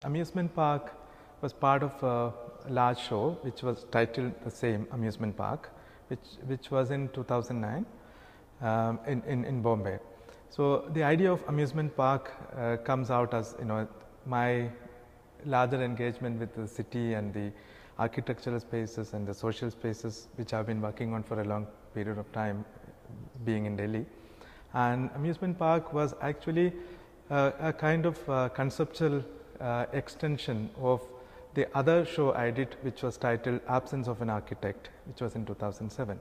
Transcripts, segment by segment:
Amusement park was part of a large show which was titled the same Amusement Park, which was in 2009 in Bombay. So the idea of amusement park comes out as my larger engagement with the city and the architectural spaces and the social spaces which I've been working on for a long period of time being in Delhi. And amusement park was actually a kind of conceptual extension of the other show I did, which was titled Absence of an Architect, which was in 2007.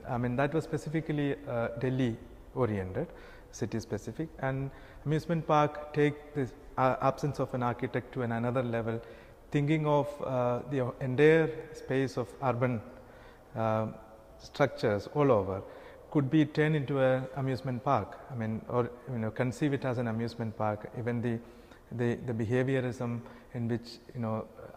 I mean, that was specifically Delhi oriented, city specific, and amusement park take this absence of an architect to another level, thinking of the entire space of urban structures all over could be turned into an amusement park. I mean, or conceive it as an amusement park. Even the behaviorism in which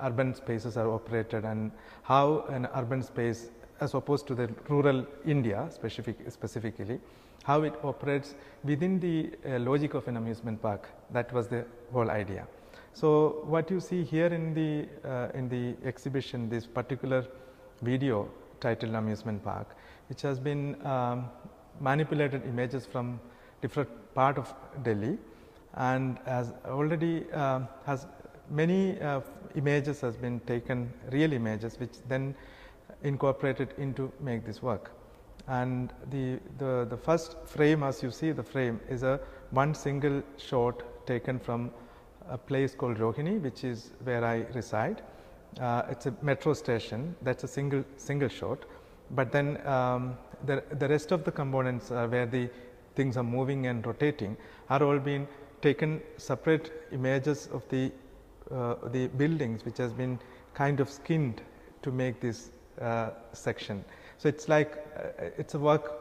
urban spaces are operated, and how an urban space as opposed to the rural India specifically, how it operates within the logic of an amusement park. That was the whole idea. So what you see here in the exhibition, this particular video titled Amusement Park, which has been manipulated images from different part of Delhi, and has already has many images has been taken, real images, which then incorporated into make this work. And the first frame, as you see the frame, is one single shot taken from a place called Rohini, which is where I reside. It's a metro station. That's a single shot. But then the rest of the components where the things are moving and rotating are all being taken separate images of the buildings, which has been kind of skinned to make this section. So it's like it's a work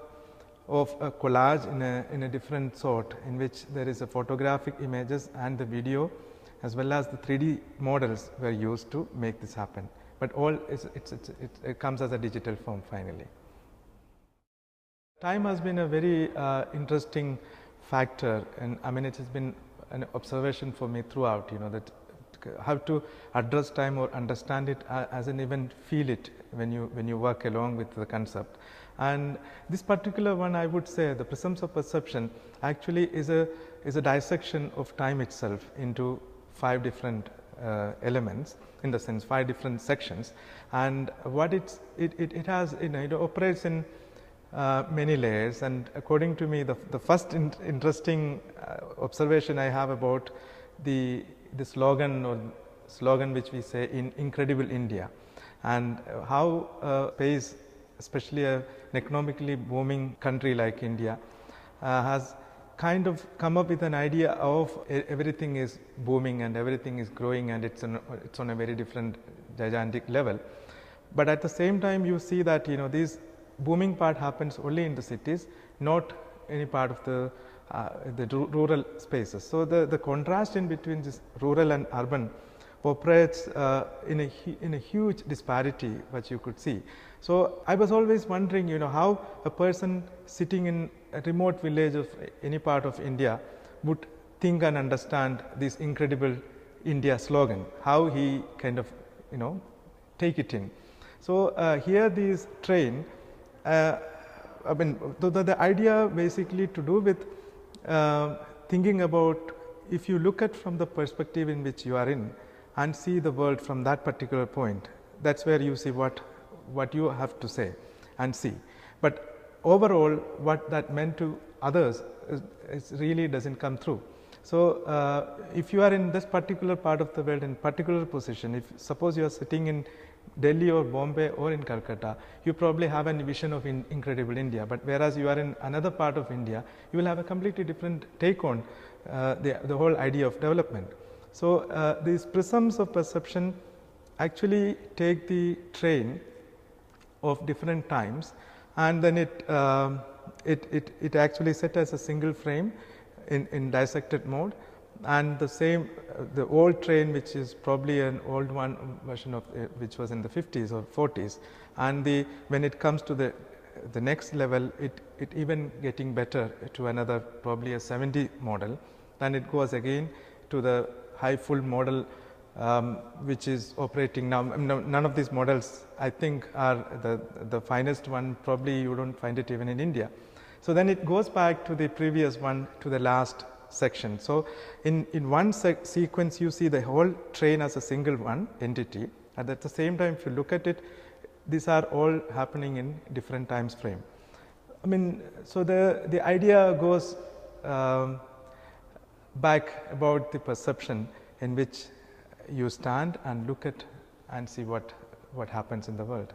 of a collage in a different sort, in which there is a photographic images and the video, as well as the 3D models were used to make this happen. But all it comes as a digital form finally. Time has been a very interesting factor, and I mean, it has been an observation for me throughout. That how to address time or understand it as an even feel it when you work along with the concept. And this particular one, I would say, the Prisms of Perception actually is a dissection of time itself into 5 different elements, in the sense 5 different sections. And what it has, it operates in many layers. And according to me, the first interesting observation I have about the slogan which we say in Incredible India, and how space, especially an economically booming country like India, has kind of come up with an idea of everything is booming and everything is growing, and it's on a very different gigantic level. But at the same time, you see that this booming part happens only in the cities, not any part of the rural spaces. So the contrast in between this rural and urban operates in a huge disparity, which you could see. So I was always wondering, how a person sitting in a remote village of any part of India would think and understand this Incredible India slogan, how he kind of take it in. So here this train, I mean, the idea basically to do with thinking about, if you look at from the perspective in which you are in and see the world from that particular point, that's where you see what you have to say and see. But overall, what that meant to others is really doesn't come through. So if you are in this particular part of the world in particular position, if suppose you are sitting in Delhi or Bombay or in Calcutta, you probably have a vision of Incredible India. But whereas you are in another part of India, you will have a completely different take on the whole idea of development. So these prisms of perception actually take the train of different times, and then it actually set as a single frame in dissected mode. And the same, the old train, which is probably an old one version of which was in the 50s or 40s, and when it comes to the next level, it even getting better to another probably a 70 model. Then it goes again to the high full model, which is operating now. None of these models I think are the finest one. Probably you don't find it even in India. So then it goes back to the previous one, to the last section. So in one sequence you see the whole train as a single one entity, and at the same time if you look at it, these are all happening in different times frame. I mean, so the idea goes back about the perception in which you stand and look at and see what happens in the world.